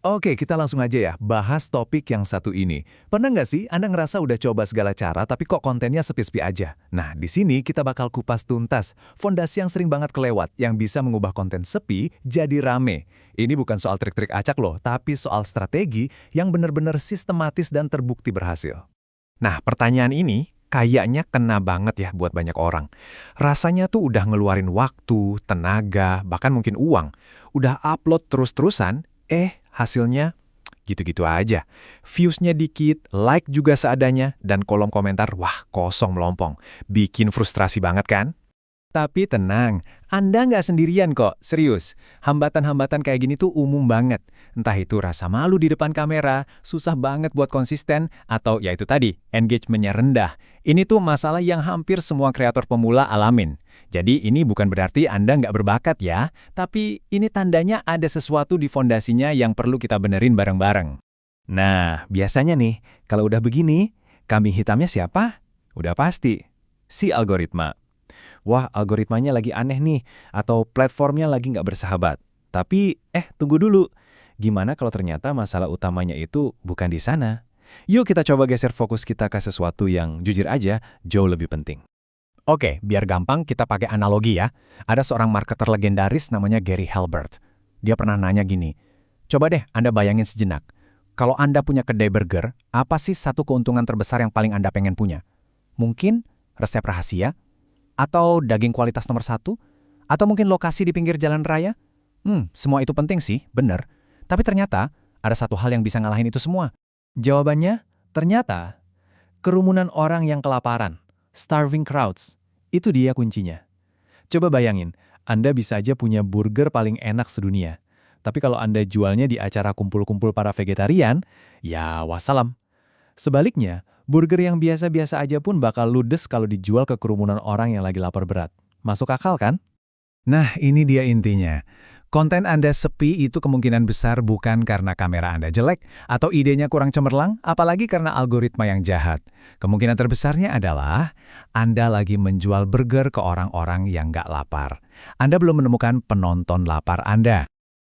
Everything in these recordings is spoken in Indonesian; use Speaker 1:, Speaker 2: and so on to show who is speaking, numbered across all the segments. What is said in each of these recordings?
Speaker 1: Oke, kita langsung aja ya, bahas topik yang satu ini. Pernah nggak sih Anda ngerasa udah coba segala cara tapi kok kontennya sepi-sepi aja? Nah, di sini kita bakal kupas tuntas fondasi yang sering banget kelewat yang bisa mengubah konten sepi jadi rame. Ini bukan soal trik-trik acak loh, tapi soal strategi yang benar-benar sistematis dan terbukti berhasil.
Speaker 2: Nah, pertanyaan ini kayaknya kena banget ya buat banyak orang. Rasanya tuh udah ngeluarin waktu, tenaga, bahkan mungkin uang. Udah upload terus-terusan, hasilnya gitu-gitu aja. Views-nya dikit, like juga seadanya, dan kolom komentar, wah kosong melompong. Bikin frustrasi banget kan? Tapi tenang, Anda nggak sendirian kok, serius. Hambatan-hambatan kayak gini tuh umum banget. Entah itu rasa malu di depan kamera, susah banget buat konsisten, atau ya itu tadi, engagement-nya rendah. Ini tuh masalah yang hampir semua kreator pemula alamin. Jadi ini bukan berarti Anda nggak berbakat ya, tapi ini tandanya ada sesuatu di fondasinya yang perlu kita benerin bareng-bareng. Nah, biasanya nih, kalau udah begini, kambing hitamnya siapa? Udah pasti, si algoritma. Wah, algoritmanya lagi aneh nih, atau platformnya lagi nggak bersahabat. Tapi, tunggu dulu. Gimana kalau ternyata masalah utamanya itu bukan di sana? Yuk kita coba geser fokus kita ke sesuatu yang jujur aja jauh lebih penting. Oke, biar gampang kita pakai analogi ya. Ada seorang marketer legendaris namanya Gary Halbert. Dia pernah nanya gini, coba deh Anda bayangin sejenak. Kalau Anda punya kedai burger, apa sih satu keuntungan terbesar yang paling Anda pengen punya? Mungkin resep rahasia? Atau daging kualitas nomor 1? Atau mungkin lokasi di pinggir jalan raya? Semua itu penting sih, bener. Tapi ternyata ada satu hal yang bisa ngalahin itu semua. Jawabannya, ternyata kerumunan orang yang kelaparan, starving crowds, itu dia kuncinya. Coba bayangin, Anda bisa aja punya burger paling enak sedunia. Tapi kalau Anda jualnya di acara kumpul-kumpul para vegetarian, ya wassalam. Sebaliknya, burger yang biasa-biasa aja pun bakal ludes kalau dijual ke kerumunan orang yang lagi lapar berat. Masuk akal kan? Nah, ini dia intinya. Konten Anda sepi itu kemungkinan besar bukan karena kamera Anda jelek atau idenya kurang cemerlang, apalagi karena algoritma yang jahat. Kemungkinan terbesarnya adalah Anda lagi menjual burger ke orang-orang yang nggak lapar. Anda belum menemukan penonton lapar Anda.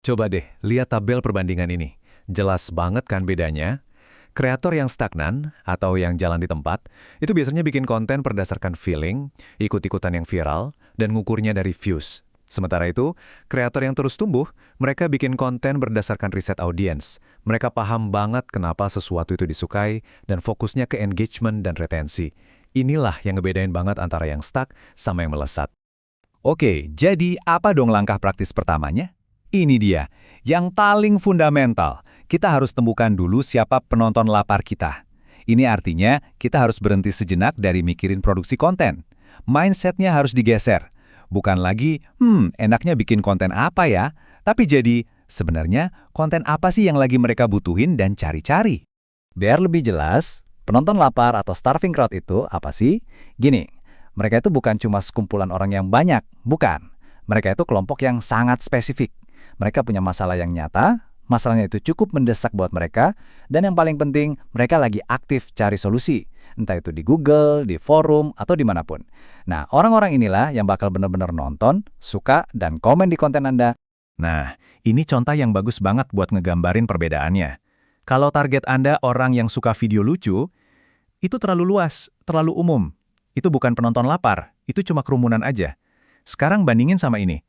Speaker 2: Coba deh, lihat tabel perbandingan ini. Jelas banget kan bedanya? Kreator yang stagnan atau yang jalan di tempat, itu biasanya bikin konten berdasarkan feeling, ikut-ikutan yang viral, dan ngukurnya dari views. Sementara itu, kreator yang terus tumbuh, mereka bikin konten berdasarkan riset audiens. Mereka paham banget kenapa sesuatu itu disukai, dan fokusnya ke engagement dan retensi. Inilah yang ngebedain banget antara yang stuck sama yang melesat. Oke, jadi apa dong langkah praktis pertamanya? Ini dia, yang paling fundamental. Kita harus temukan dulu siapa penonton lapar kita. Ini artinya kita harus berhenti sejenak dari mikirin produksi konten. Mindsetnya harus digeser. Bukan lagi, enaknya bikin konten apa ya? Tapi jadi, sebenarnya konten apa sih yang lagi mereka butuhin dan cari-cari? Biar lebih jelas, penonton lapar atau starving crowd itu apa sih? Gini, mereka itu bukan cuma sekumpulan orang yang banyak, bukan. Mereka itu kelompok yang sangat spesifik. Mereka punya masalah yang nyata, masalahnya itu cukup mendesak buat mereka, dan yang paling penting, mereka lagi aktif cari solusi. Entah itu di Google, di forum, atau dimanapun. Nah, orang-orang inilah yang bakal benar-benar nonton, suka, dan komen di konten Anda. Nah, ini contoh yang bagus banget buat ngegambarin perbedaannya. Kalau target Anda orang yang suka video lucu, itu terlalu luas, terlalu umum. Itu bukan penonton lapar, itu cuma kerumunan aja. Sekarang bandingin sama ini.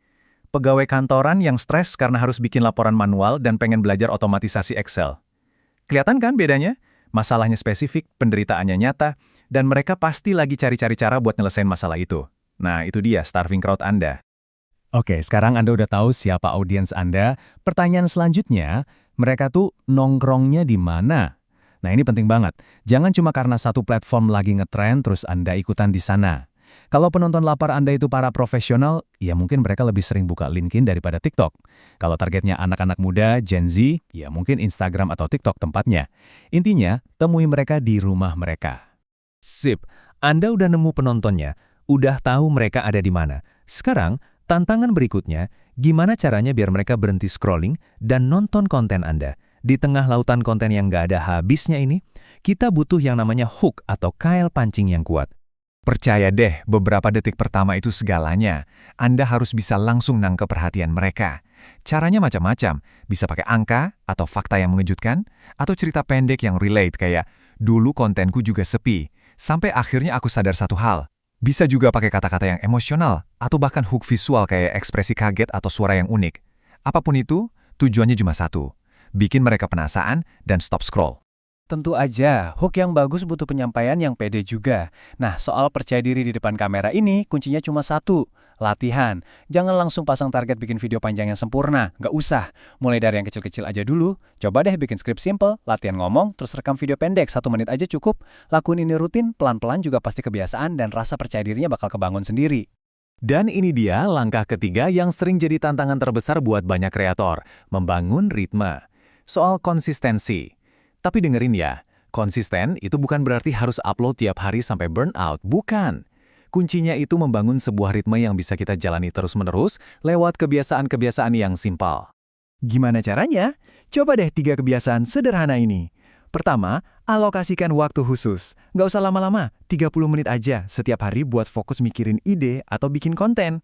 Speaker 2: Pegawai kantoran yang stres karena harus bikin laporan manual dan pengen belajar otomatisasi Excel. Kelihatan kan bedanya? Masalahnya spesifik, penderitaannya nyata, dan mereka pasti lagi cari-cari cara buat nyelesain masalah itu. Nah, itu dia starving crowd Anda. Oke, sekarang Anda udah tahu siapa audiens Anda. Pertanyaan selanjutnya, mereka tuh nongkrongnya di mana? Nah, ini penting banget. Jangan cuma karena satu platform lagi ngetrend terus Anda ikutan di sana. Kalau penonton lapar Anda itu para profesional, ya mungkin mereka lebih sering buka LinkedIn daripada TikTok. Kalau targetnya anak-anak muda, Gen Z, ya mungkin Instagram atau TikTok tempatnya. Intinya, temui mereka di rumah mereka. Sip, Anda udah nemu penontonnya, udah tahu mereka ada di mana. Sekarang, tantangan berikutnya, gimana caranya biar mereka berhenti scrolling dan nonton konten Anda? Di tengah lautan konten yang nggak ada habisnya ini, kita butuh yang namanya hook atau kail pancing yang kuat. Percaya deh, beberapa detik pertama itu segalanya. Anda harus bisa langsung nangkep perhatian mereka.
Speaker 1: Caranya macam-macam, bisa pakai angka atau fakta yang mengejutkan, atau cerita pendek yang relate kayak, dulu kontenku juga sepi, sampai akhirnya aku sadar satu hal. Bisa juga pakai kata-kata yang emosional, atau bahkan hook visual kayak ekspresi kaget atau suara yang unik. Apapun itu, tujuannya cuma satu, bikin mereka penasaran dan stop scroll.
Speaker 3: Tentu aja, hook yang bagus butuh penyampaian yang pede juga. Nah, soal percaya diri di depan kamera ini, kuncinya cuma satu, latihan. Jangan langsung pasang target bikin video panjang yang sempurna, nggak usah. Mulai dari yang kecil-kecil aja dulu, coba deh bikin skrip simple, latihan ngomong, terus rekam video pendek, 1 menit aja cukup. Lakuin ini rutin, pelan-pelan juga pasti kebiasaan dan rasa percaya dirinya bakal kebangun sendiri.
Speaker 1: Dan ini dia langkah ketiga yang sering jadi tantangan terbesar buat banyak kreator, membangun ritme. Soal konsistensi. Tapi dengerin ya, konsisten itu bukan berarti harus upload tiap hari sampai burnout, bukan. Kuncinya itu membangun sebuah ritme yang bisa kita jalani terus-menerus lewat kebiasaan-kebiasaan yang simpel.
Speaker 3: Gimana caranya? Coba deh 3 kebiasaan sederhana ini. Pertama, alokasikan waktu khusus. Nggak usah lama-lama, 30 menit aja setiap hari buat fokus mikirin ide atau bikin konten.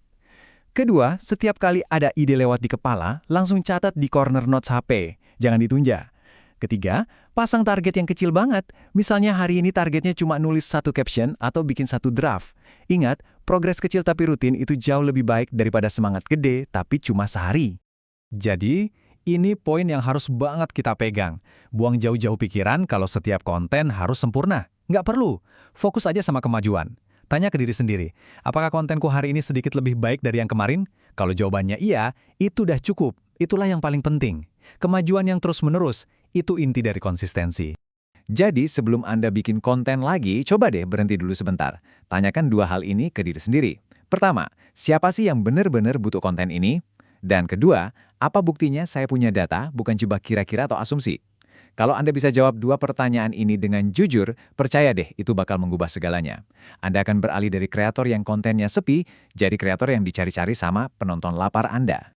Speaker 3: Kedua, setiap kali ada ide lewat di kepala, langsung catat di corner notes HP. Jangan ditunda. Ketiga, pasang target yang kecil banget. Misalnya hari ini targetnya cuma nulis 1 caption atau bikin 1 draft. Ingat, progres kecil tapi rutin itu jauh lebih baik daripada semangat gede tapi cuma sehari.
Speaker 1: Jadi, ini poin yang harus banget kita pegang. Buang jauh-jauh pikiran kalau setiap konten harus sempurna. Nggak perlu. Fokus aja sama kemajuan. Tanya ke diri sendiri, apakah kontenku hari ini sedikit lebih baik dari yang kemarin? Kalau jawabannya iya, itu udah cukup. Itulah yang paling penting. Kemajuan yang terus-menerus, itu inti dari konsistensi.
Speaker 2: Jadi sebelum Anda bikin konten lagi, coba deh berhenti dulu sebentar. Tanyakan 2 hal ini ke diri sendiri. Pertama, siapa sih yang benar-benar butuh konten ini? Dan kedua, apa buktinya saya punya data, bukan cuma kira-kira atau asumsi? Kalau Anda bisa jawab 2 pertanyaan ini dengan jujur, percaya deh itu bakal mengubah segalanya. Anda akan beralih dari kreator yang kontennya sepi, jadi kreator yang dicari-cari sama penonton lapar Anda.